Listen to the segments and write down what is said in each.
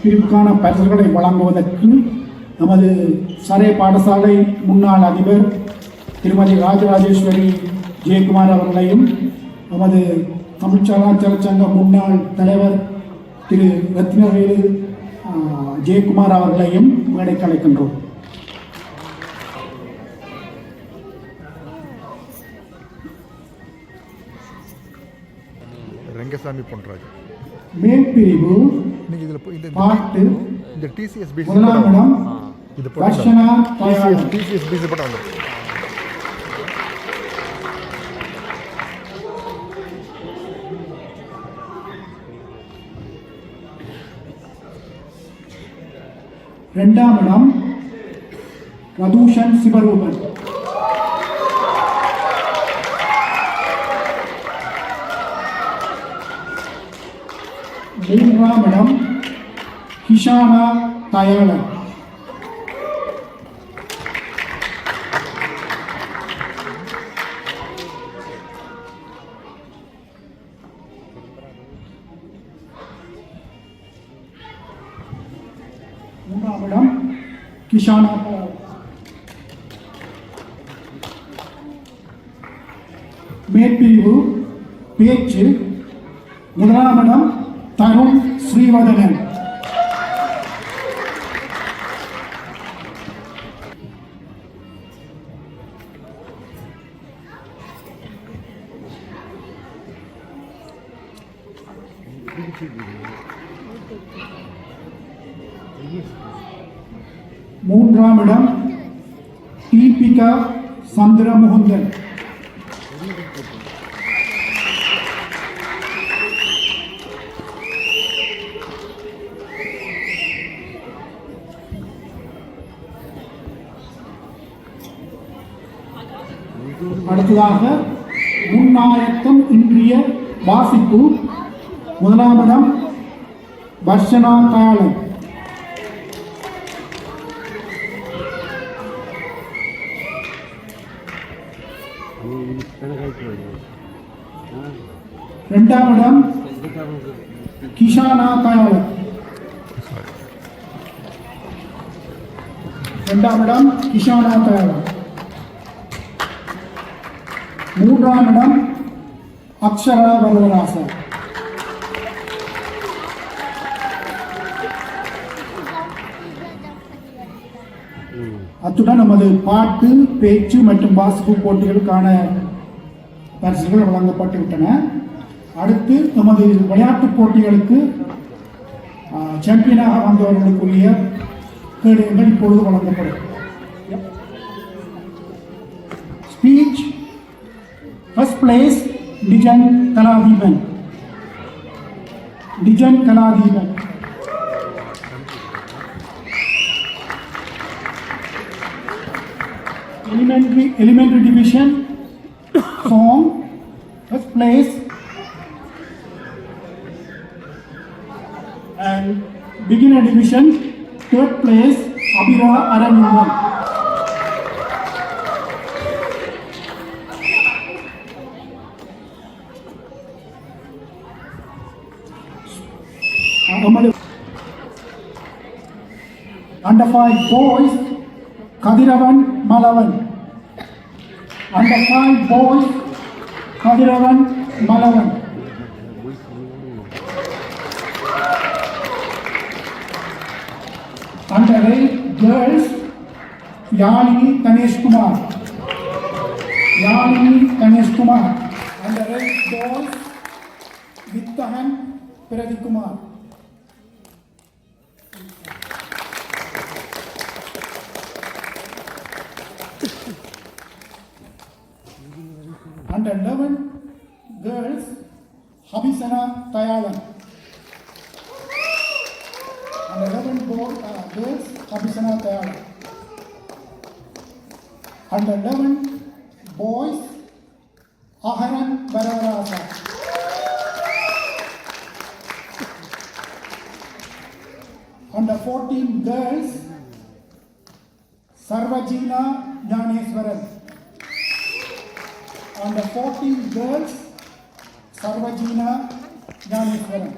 பிரிவுக்கான பரிசுகளை வழங்குவதற்கு நமது சரே பாடசாலை முன்னாள் அதிபர் திருமதி ராஜராஜேஸ்வரி ஜெயக்குமார் அவர்களையும் நமது தமிழ் கலாச்சார சங்க முன்னாள் தலைவர் திரு ரத்னவேலு ஜெயக்குமார் அவர்களையும் மேடைக்கு அழைக்கின்றோம். ரங்கசாமி பொன்ராஜ் மேற்பிரிவு பாட்டு இந்த டிசிஎஸ்பி முதலாம் இடம் வர்ஷனா டிசிஎஸ்பி படம் வந்து இரண்டாம் இடம் ரதூஷன் சிவரூபன். மூன்றாம் இடம் கிஷானா தயாளன். மூன்றாம் இடம் கிஷானா தயாளன். மேற்பிரிவு பேச்சு முதலாம் இடம் தருண் ஸ்ரீவதனன். மூன்றாம் இடம் தீபிகா சந்திரமுகுந்தன். அடுத்ததாக முன்னாயத்தம் இன்றைய வாசிப்பு முதலாம் இடம் வர்ஷனா காலன். இரண்டாம் இடம் கிஷானா தயாளன். இரண்டாம் இடம் கிஷானா தயாளன். மூன்றாம் இடம் அக்ஷரா வரதராசன். அத்துடன் நமது பாட்டு பேச்சு மற்றும் வாசிப்பு போட்டிகளுக்கான பரிசுகள் வழங்கப்பட்டு விட்டன. அடுத்து நமது விளையாட்டுப் போட்டிகளுக்கு சாம்பியனாக வந்தவர்களுக்குரிய கேடயங்கள் இப்பொழுது வழங்கப்படும். Speech first place Dijan Kalatheepan. Dijan Kalatheepan. Elementary division song first place, and beginner division third place Abira Aranungan. Under 5 boys Kadiravan Malavan. Under 5 boys Kadiravan Malavan. Under 8 girls Yalini Tanesh Kumar. Yalini Tanesh Kumar. Under 8 boys Vittahan Pradeep Kumar. Under 11 girls Habisana Tayalan. Under 11 girls Habisana Tayalan. Under 11 boys Aharan Baravarasa. Under 14 girls Sarvajina Jnaneswaran. Under 14 girls Sarvajina Jnaneswaran.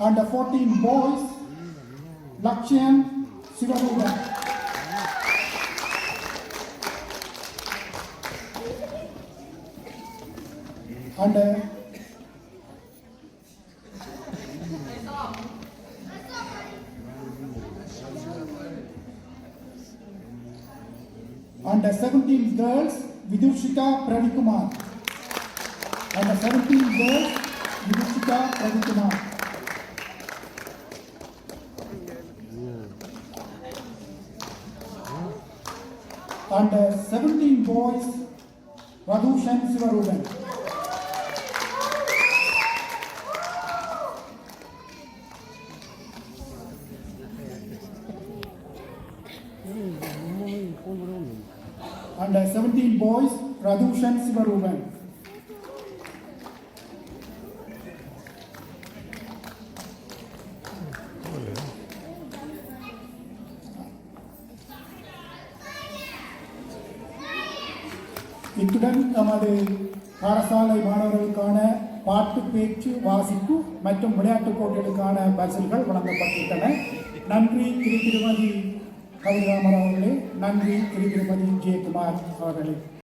Under 14 boys, Lakshan Sivarudan. Under Under 17 girls, Vidushika Pravikumar. Under 17 girls, Vidushika Pravikumar. Under 17 boys, Radhushan Sivarudan. Under 17 boys, Radhushan Sivaruban. இத்துடன் நமது பாடசாலை மாணவர்களுக்கான பாட்டு பேச்சு வாசிப்பு மற்றும் விளையாட்டுப் போட்டிகளுக்கான பரிசுகள் வழங்கப்பட்டுள்ளன. நன்றி திருமதி கவிதாமர் அவர்களே, நன்றி திருமதி ஜெயக்குமார் அவர்களே.